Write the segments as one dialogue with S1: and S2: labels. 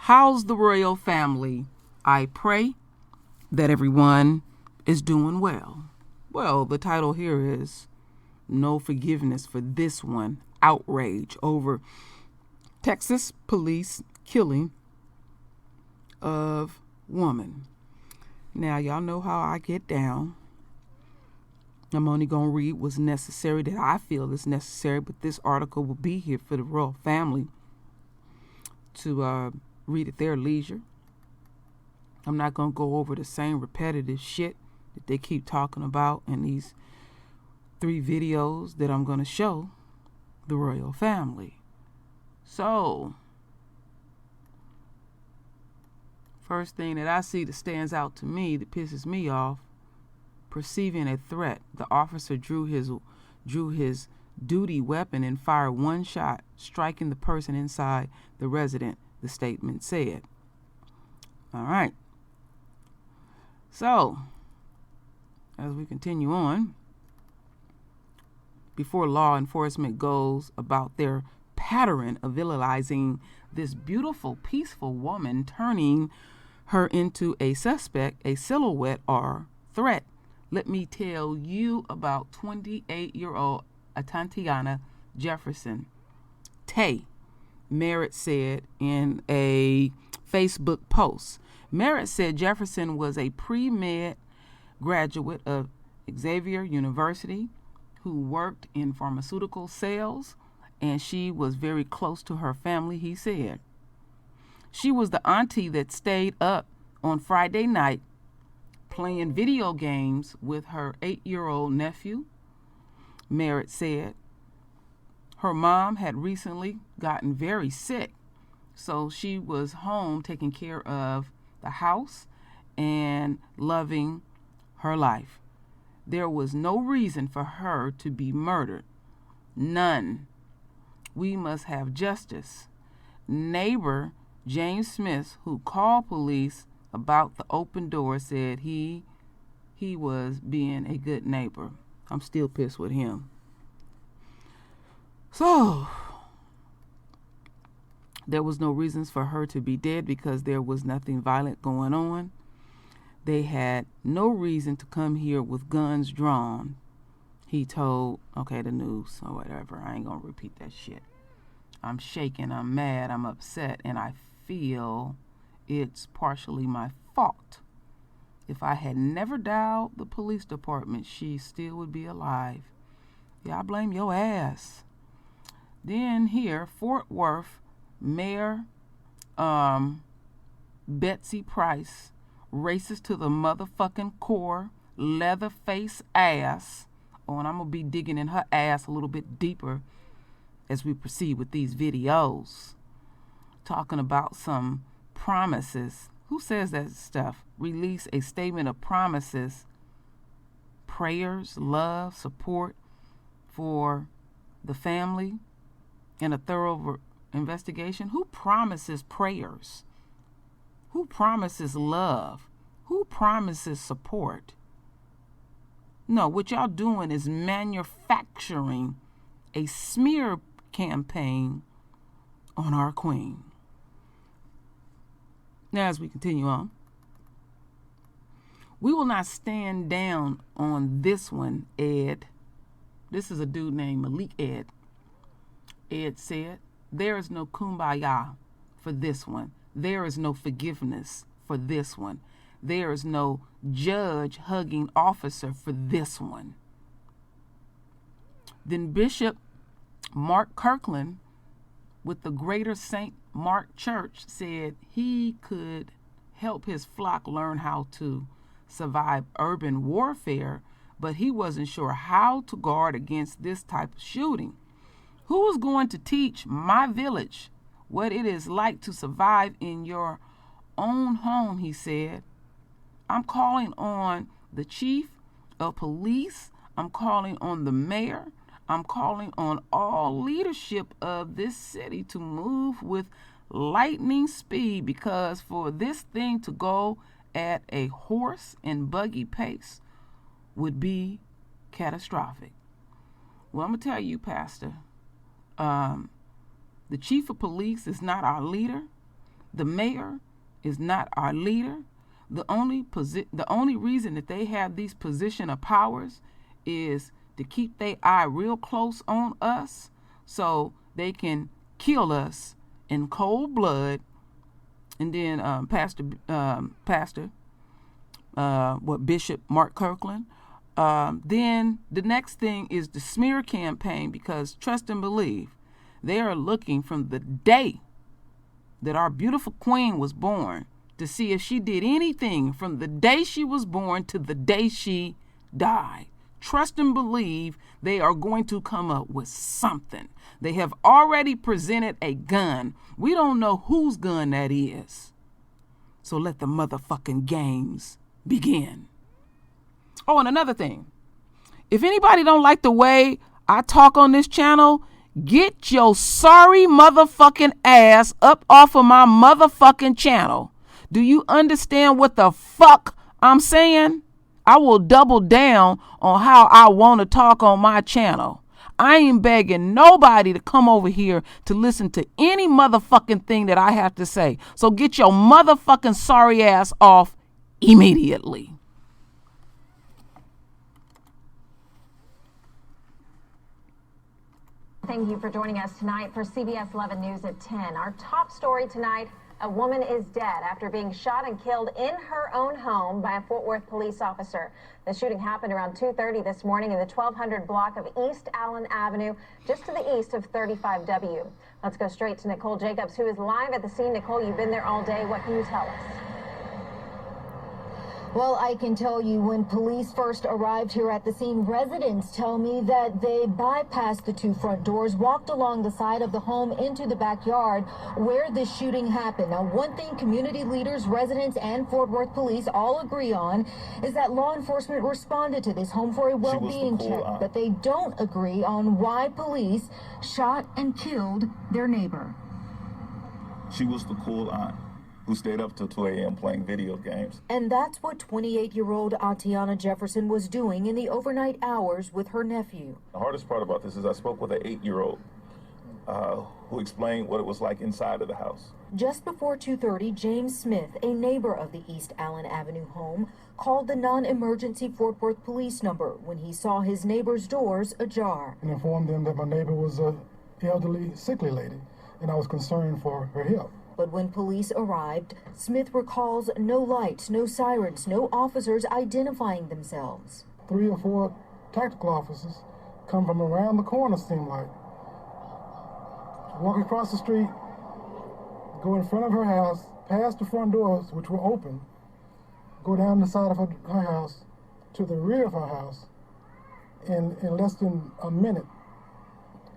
S1: How's the royal family? I pray that everyone is doing well. Well, the title here is No Forgiveness for This One. Outrage over Texas police killing of woman. Now, y'all know how I get down. I'm only going to read what's necessary that I feel is necessary, but this article will be here for the royal family to read at their leisure. I'm not going to go over the same repetitive shit that they keep talking about in these 3 videos that I'm going to show the royal family. So, first thing that I see that stands out to me, that pisses me off, perceiving a threat. The officer drew his duty weapon and fired one shot, striking the person inside the residence, the statement said. All right. So, as we continue on, before law enforcement goes about their pattern of villainizing this beautiful, peaceful woman, turning her into a suspect, a silhouette, or threat, let me tell you about 28-year-old Tatyana Jefferson. Tay, Merritt said in a Facebook post. Merritt said Jefferson was a pre-med graduate of Xavier University who worked in pharmaceutical sales, and she was very close to her family, he said. She was the auntie that stayed up on Friday night playing video games with her 8-year-old nephew, Merritt said. Her mom had recently gotten very sick, so she was home taking care of the house and loving her life. There was no reason for her to be murdered. None. We must have justice. Neighbor James Smith, who called police about the open door, said he was being a good neighbor. I'm still pissed with him. So, there was no reasons for her to be dead because there was nothing violent going on. They had no reason to come here with guns drawn, he told, the news or whatever. I ain't gonna repeat that shit. I'm shaking, I'm mad, I'm upset, and I feel it's partially my fault. If I had never dialed the police department, she still would be alive. Yeah, I blame your ass. Then here, Fort Worth Mayor Betsy Price, racist to the motherfucking core, leather-face ass. Oh, and I'm going to be digging in her ass a little bit deeper as we proceed with these videos. Talking about some promises. Who says that stuff? Release a statement of promises, prayers, love, support for the family, and a thorough investigation. Who promises prayers? Who promises love? Who promises support? No, what y'all doing is manufacturing a smear campaign on our queen. Now, as we continue on, we will not stand down on this one, Ed. This is a dude named Malik Ed. Ed said, there is no kumbaya for this one. There is no forgiveness for this one. There is no judge hugging officer for this one. Then Bishop Mark Kirkland with the Greater St. Mark Church said he could help his flock learn how to survive urban warfare, but he wasn't sure how to guard against this type of shooting. Who is going to teach my village what it is like to survive in your own home, he said. I'm calling on the chief of police. I'm calling on the mayor. I'm calling on all leadership of this city to move with lightning speed, because for this thing to go at a horse and buggy pace would be catastrophic. Well, I'm going to tell you, Pastor, the chief of police is not our leader. The mayor is not our leader. The only reason that they have these position of powers is to keep their eye real close on us so they can kill us in cold blood. And then Bishop Mark Kirkland. Then the next thing is the smear campaign, because trust and believe, they are looking from the day that our beautiful queen was born to see if she did anything from the day she was born to the day she died. Trust and believe they are going to come up with something. They have already presented a gun. We don't know whose gun that is. So let the motherfucking games begin. Oh, and another thing. If anybody don't like the way I talk on this channel, get your sorry motherfucking ass up off of my motherfucking channel. Do you understand what the fuck I'm saying? I will double down on how I want to talk on my channel. I ain't begging nobody to come over here to listen to any motherfucking thing that I have to say. So get your motherfucking sorry ass off immediately.
S2: Thank you for joining us tonight for CBS 11 News at 10. Our top story tonight: a woman is dead after being shot and killed in her own home by a Fort Worth police officer. The shooting happened around 2:30 this morning in the 1200 block of East Allen Avenue, just to the east of 35W. Let's go straight to Nicole Jacobs, who is live at the scene. Nicole, you've been there all day. What can you tell us?
S3: Well, I can tell you, when police first arrived here at the scene, residents tell me that they bypassed the two front doors, walked along the side of the home into the backyard where the shooting happened. Now, one thing community leaders, residents, and Fort Worth police all agree on is that law enforcement responded to this home for a well-being check, but they don't agree on why police shot and killed their neighbor.
S4: She was the cool aunt who stayed up till 2 a.m. playing video games.
S3: And that's what 28-year-old Tatyana Jefferson was doing in the overnight hours with her nephew.
S4: The hardest part about this is I spoke with an 8-year-old who explained what it was like inside of the house.
S3: Just before 2:30, James Smith, a neighbor of the East Allen Avenue home, called the non-emergency Fort Worth police number when he saw his neighbor's doors ajar.
S5: And informed them that my neighbor was an elderly, sickly lady, and I was concerned for her health.
S3: But when police arrived, Smith recalls no lights, no sirens, no officers identifying themselves.
S5: 3 or 4 tactical officers come from around the corner, seemed like. Walk across the street, go in front of her house, past the front doors, which were open, go down the side of her house to the rear of her house. In less than a minute,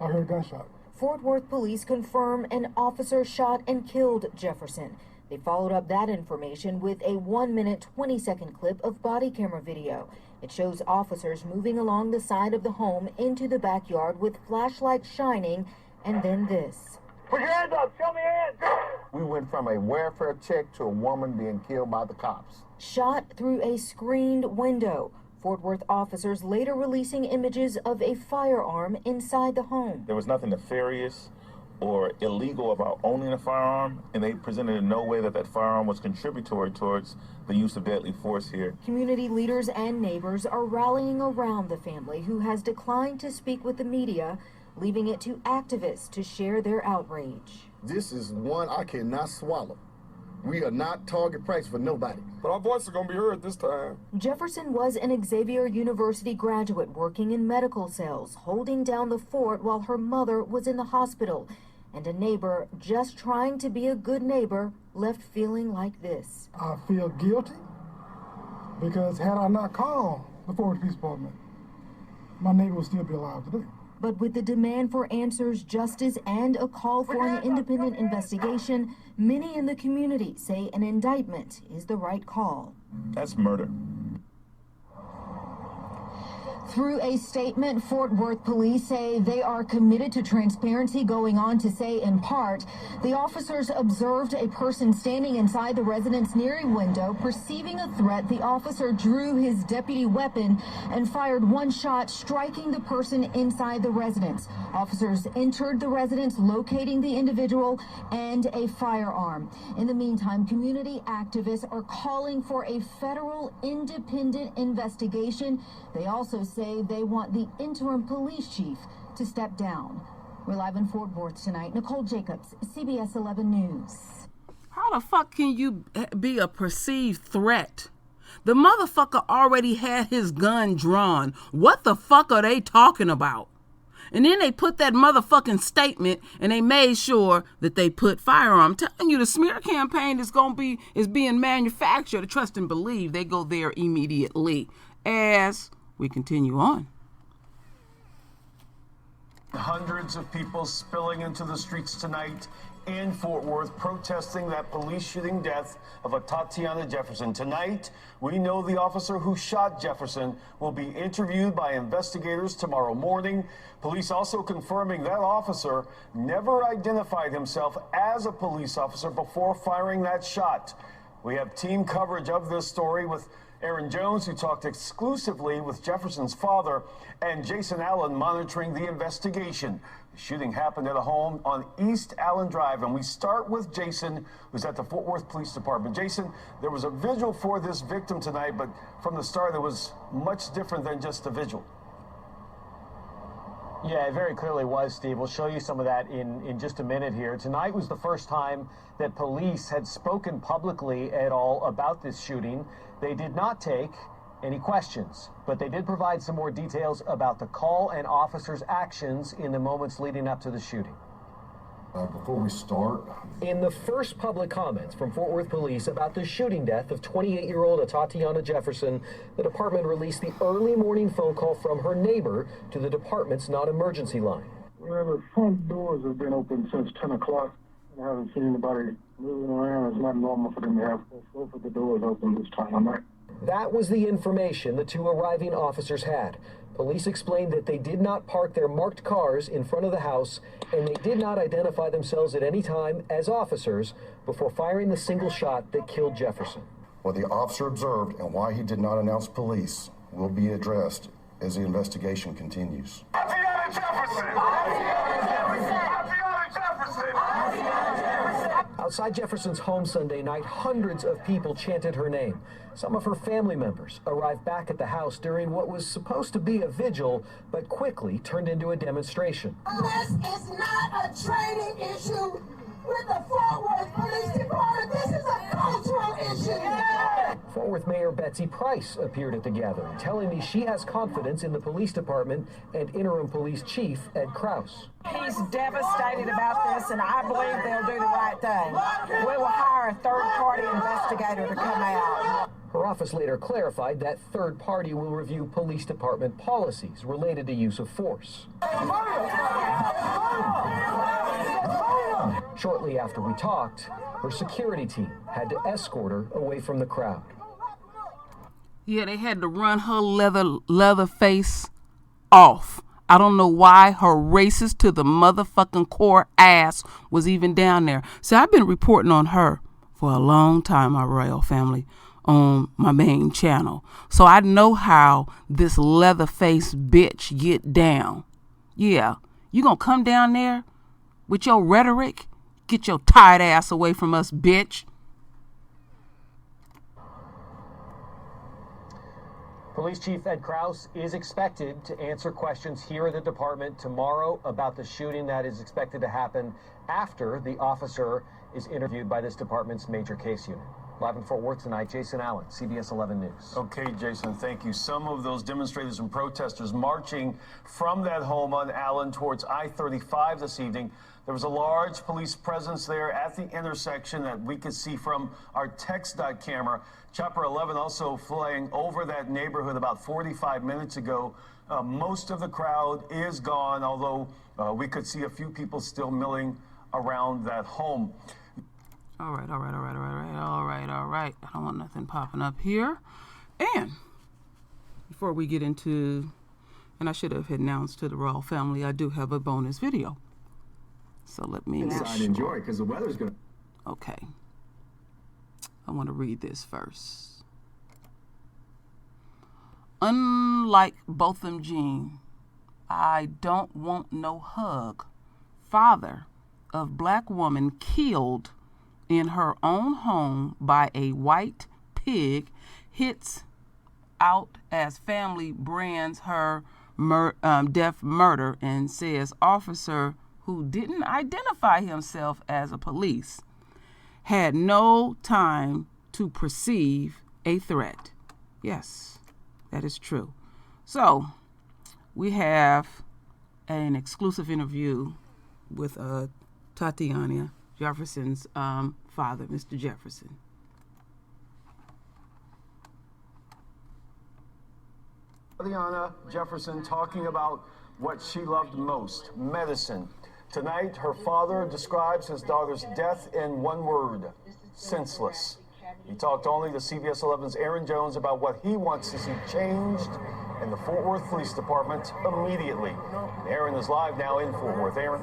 S5: I heard a gunshot.
S3: Fort Worth police confirm an officer shot and killed Jefferson. They followed up that information with a 1-minute, 20-second clip of body camera video. It shows officers moving along the side of the home into the backyard with flashlights shining, and then this.
S6: Put your hands up, show me your hands.
S7: We went from a welfare check to a woman being killed by the cops.
S3: Shot through a screened window. Fort Worth officers later releasing images of a firearm inside the home.
S4: There was nothing nefarious or illegal about owning a firearm, and they presented in no way that that firearm was contributory towards the use of deadly force here.
S3: Community leaders and neighbors are rallying around the family, who has declined to speak with the media, leaving it to activists to share their outrage.
S7: This is one I cannot swallow. We are not target practice for nobody.
S6: But our voices are going to be heard this time.
S3: Jefferson was an Xavier University graduate working in medical cells, holding down the fort while her mother was in the hospital. And a neighbor, just trying to be a good neighbor, left feeling like this.
S5: I feel guilty because had I not called the Fort Worth Police Department, my neighbor would still be alive today.
S3: But with the demand for answers, justice, and a call for an independent investigation, many in the community say an indictment is the right call.
S4: That's murder.
S3: Through a statement, Fort Worth police say they are committed to transparency, going on to say, in part, the officers observed a person standing inside the residence near a window. Perceiving a threat, the officer drew his deputy weapon and fired one shot, striking the person inside the residence. Officers entered the residence, locating the individual and a firearm. In the meantime, community activists are calling for a federal independent investigation. They also say they want the interim police chief to step down. We're live in Fort Worth tonight. Nicole Jacobs, CBS 11 News.
S1: How the fuck can you be a perceived threat? The motherfucker already had his gun drawn. What the fuck are they talking about? And then they put that motherfucking statement and they made sure that they put firearm. I'm telling you, the smear campaign is being manufactured. Trust and believe. They go there immediately as we continue on.
S8: Hundreds of people spilling into the streets tonight in Fort Worth protesting that police shooting death of a Tatyana Jefferson. Tonight, we know the officer who shot Jefferson will be interviewed by investigators tomorrow morning. Police also confirming that officer never identified himself as a police officer before firing that shot. We have team coverage of this story with Aaron Jones, who talked exclusively with Jefferson's father, and Jason Allen monitoring the investigation. The shooting happened at a home on East Allen Drive, and we start with Jason, who's at the Fort Worth Police Department. Jason, there was a vigil for this victim tonight, but from the start, it was much different than just a vigil.
S9: Yeah, it very clearly was, Steve. We'll show you some of that in just a minute here. Tonight was the first time that police had spoken publicly at all about this shooting. They did not take any questions, but they did provide some more details about the call and officers' actions in the moments leading up to the shooting.
S10: Before we start,
S9: in the first public comments from Fort Worth Police about the shooting death of 28-year-old Tatyana Jefferson, the department released the early morning phone call from her neighbor to the department's non-emergency line.
S5: Well, the front doors have been open since 10 o'clock. I haven't seen anybody moving around. It's not normal for them to have both of the doors open this time of night.
S9: That was the information the two arriving officers had. Police explained that they did not park their marked cars in front of the house, and they did not identify themselves at any time as officers before firing the single shot that killed Jefferson.
S10: what the officer observed and why he did not announce police will be addressed as the investigation continues.
S6: Tatyana Jefferson! Tatyana Jefferson! Tatyana Jefferson!
S9: Outside Jefferson's home Sunday night, hundreds of people chanted her name. Some of her family members arrived back at the house during what was supposed to be a vigil, but quickly turned into a demonstration.
S11: This is not a training issue with the Fort Worth Police Department. This is a cultural issue.
S9: Fort Worth Mayor Betsy Price appeared at the gathering, telling me she has confidence in the police department and interim police chief Ed Krause.
S12: He's devastated about this, and I believe they'll do the right thing. We will hire a third-party investigator to come out.
S9: Her office later clarified that third party will review police department policies related to use of force. Shortly after we talked, her security team had to escort her away from the crowd.
S1: Yeah, they had to run her leather face off. I don't know why her racist to the motherfucking core ass was even down there. See, I've been reporting on her for a long time, my royal family, on my main channel. So I know how this leather face bitch get down. Yeah, you gonna come down there with your rhetoric? Get your tired ass away from us, bitch.
S9: Police Chief Ed Krause is expected to answer questions here at the department tomorrow about the shooting that is expected to happen after the officer is interviewed by this department's major case unit. Live in Fort Worth tonight, Jason Allen, CBS 11 News.
S8: Okay, Jason, thank you. Some of those demonstrators and protesters marching from that home on Allen towards I-35 this evening. There was a large police presence there at the intersection that we could see from our TexDOT camera. Chopper 11 also flying over that neighborhood about 45 minutes ago. Most of the crowd is gone, although we could see a few people still milling around that home.
S1: All right. I don't want nothing popping up here. And before we get into And I should have announced to the royal family I do have a bonus video. So let me
S13: inside enjoy, because the weather's going to...
S1: Okay. I want to read this first. Unlike Botham Jean, I don't want no hug. Father of black woman killed in her own home by a white pig hits out as family brands her death murder and says officer who didn't identify himself as a police had no time to perceive a threat. Yes, that is true. So we have an exclusive interview with Tatyana Jefferson's father, Mr. Jefferson.
S8: Tatyana Jefferson talking about what she loved most, medicine. Tonight, her father describes his daughter's death in one word: senseless. He talked only to CBS 11's Aaron Jones about what he wants to see changed in the Fort Worth Police Department immediately. Aaron is live now in Fort Worth. Aaron.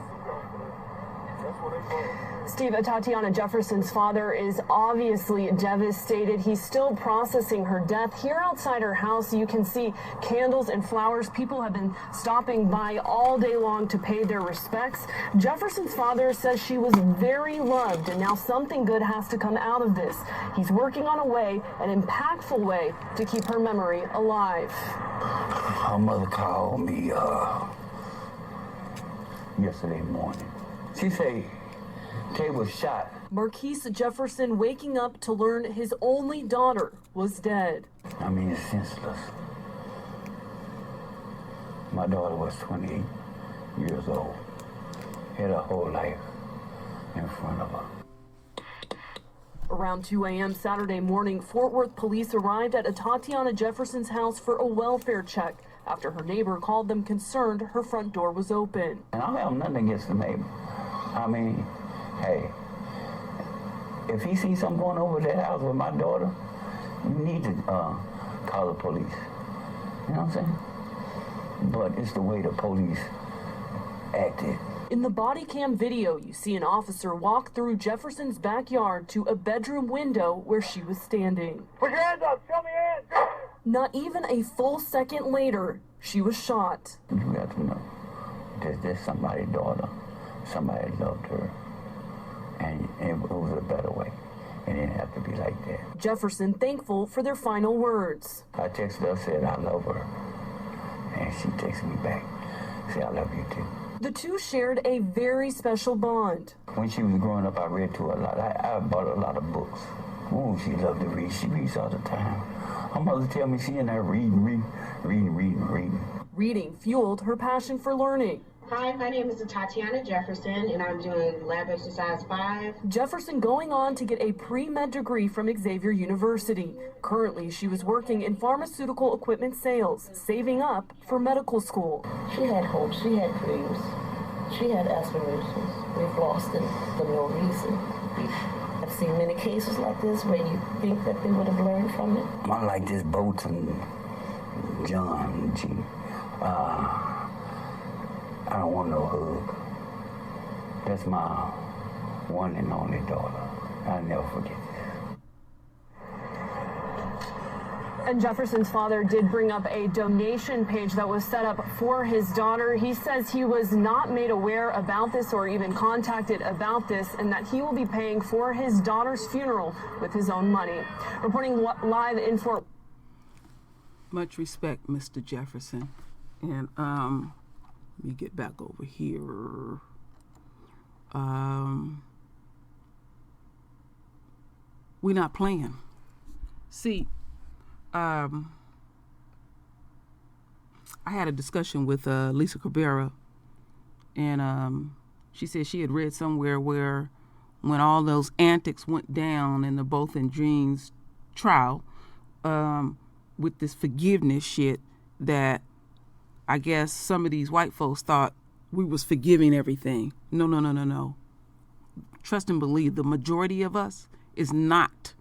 S14: Steve, Tatyana Jefferson's father is obviously devastated. He's still processing her death. Here outside her house, you can see candles and flowers. People have been stopping by all day long to pay their respects. Jefferson's father says she was very loved, and now something good has to come out of this. He's working on a way, an impactful way, to keep her memory alive.
S15: Her mother called me yesterday morning. She said Kay was shot.
S14: Marquise Jefferson waking up to learn his only daughter was dead.
S15: I mean, it's senseless. My daughter was 28 years old. Had her whole life in front of her.
S14: Around 2 a.m. Saturday morning, Fort Worth police arrived at Tatyana Jefferson's house for a welfare check after her neighbor called them concerned her front door was open.
S15: And I don't have nothing against the neighbor. I mean, hey, if he sees something going over that house with my daughter, you need to call the police. You know what I'm saying? But it's the way the police acted.
S14: In the body cam video, you see an officer walk through Jefferson's backyard to a bedroom window where she was standing.
S6: Put your hands up, show me your hands.
S14: Not even a full second later, she was shot.
S15: You got to know that there's somebody's daughter. Somebody loved her, and it was a better way. It didn't have to be like that.
S14: Jefferson thankful for their final words.
S15: I texted her, said I love her, and she texted me back, said I love you too.
S14: The two shared a very special bond.
S15: When she was growing up, I read to her a lot. I bought a lot of books. Ooh, she loved to read. She reads all the time. Her mother tell me she in there reading.
S14: Reading fueled her passion for learning.
S16: Hi, my name is Tatyana Jefferson, and I'm doing lab exercise 5.
S14: Jefferson going on to get a pre-med degree from Xavier University. Currently, she was working in pharmaceutical equipment sales, saving up for medical school.
S17: She had hopes, she had dreams, she had aspirations. We've lost them for no reason. I've seen many cases like this where you think that they would have learned from it.
S15: I like this Bolton, John, G. I don't want no hug. That's my one and only daughter. I'll never forget this.
S14: And Jefferson's father did bring up a donation page that was set up for his daughter. He says he was not made aware about this or even contacted about this, and that he will be paying for his daughter's funeral with his own money. Reporting live in Fort.
S1: Much respect, Mr. Jefferson. And let me get back over here. We're not playing. See, I had a discussion with Lisa Cabrera, and she said she had read somewhere where when all those antics went down in the Botham Jean's trial, with this forgiveness shit, that I guess some of these white folks thought we was forgiving everything. No. Trust and believe, the majority of us is not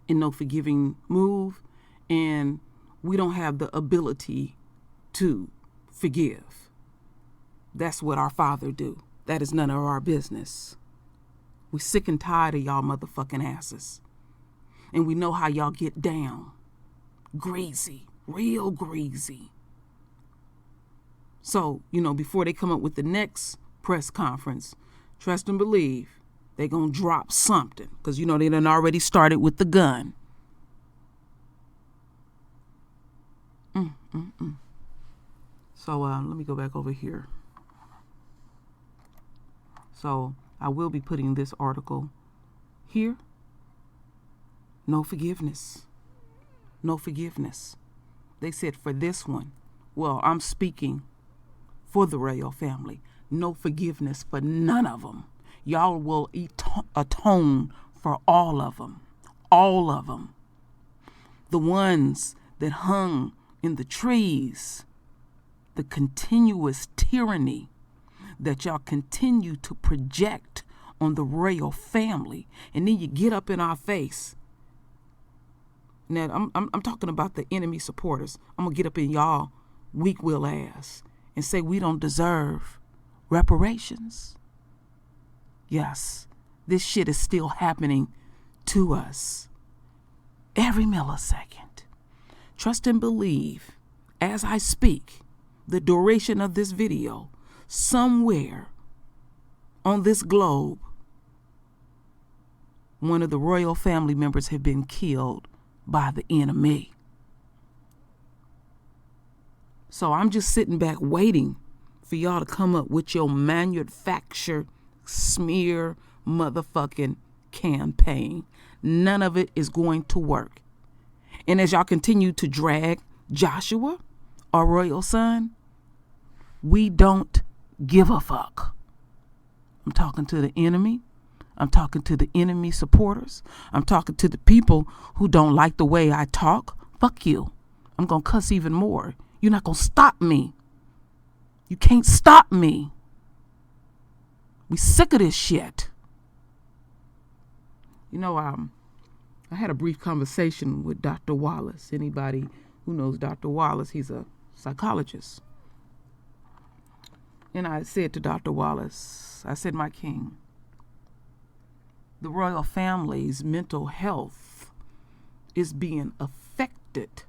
S1: in no forgiving move, and we don't have the ability to forgive. That's what our Father do. That is none of our business. We sick and tired of y'all motherfucking asses. And we know how y'all get down. Greasy, real greasy. So, before they come up with the next press conference, trust and believe they gonna drop something. Because, they done already started with the gun. So, let me go back over here. So, I will be putting this article here. No forgiveness. No forgiveness. They said for this one, well, I'm speaking for the royal family. No forgiveness for none of them. Y'all will atone for all of them. All of them. The ones that hung in the trees. The continuous tyranny that y'all continue to project on the royal family. And then you get up in our face. Now, I'm talking about the enemy supporters. I'm going to get up in y'all weak-will ass and say we don't deserve reparations. Yes, this shit is still happening to us every millisecond. Trust and believe, as I speak, the duration of this video, somewhere on this globe, one of the royal family members have been killed by the enemy. So I'm just sitting back waiting for y'all to come up with your manufactured smear motherfucking campaign. None of it is going to work. And as y'all continue to drag Joshua, our royal son, we don't give a fuck. I'm talking to the enemy. I'm talking to the enemy supporters. I'm talking to the people who don't like the way I talk. Fuck you. I'm going to cuss even more. You're not going to stop me. You can't stop me. We sick of this shit. I had a brief conversation with Dr. Wallace. Anybody who knows Dr. Wallace, he's a psychologist. And I said to Dr. Wallace, I said, my king, the royal family's mental health is being affected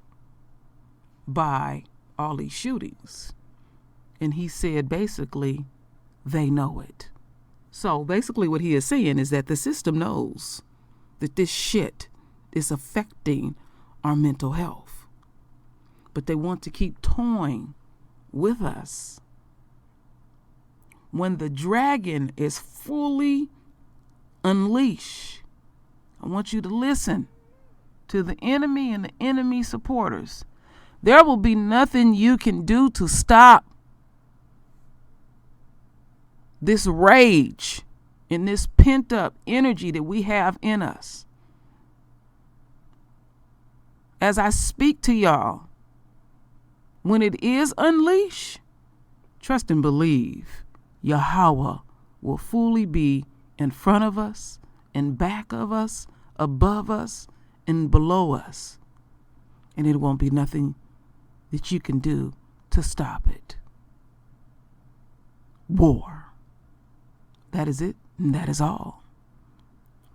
S1: by all these shootings. And he said, basically, they know it. So basically what he is saying is that the system knows that this shit is affecting our mental health. But they want to keep toying with us. When the dragon is fully unleashed, I want you to listen to the enemy and the enemy supporters. There will be nothing you can do to stop this rage and this pent-up energy that we have in us. As I speak to y'all, when it is unleashed, trust and believe, Yahweh will fully be in front of us, in back of us, above us, and below us. And it won't be nothing that you can do to stop it. War. That is it, and that is all.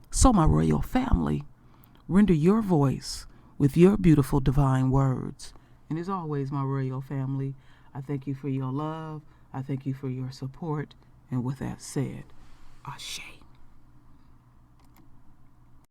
S1: So, my royal family, render your voice with your beautiful divine words. And as always, my royal family, I thank you for your love. I thank you for your support. And with that said, Ashe.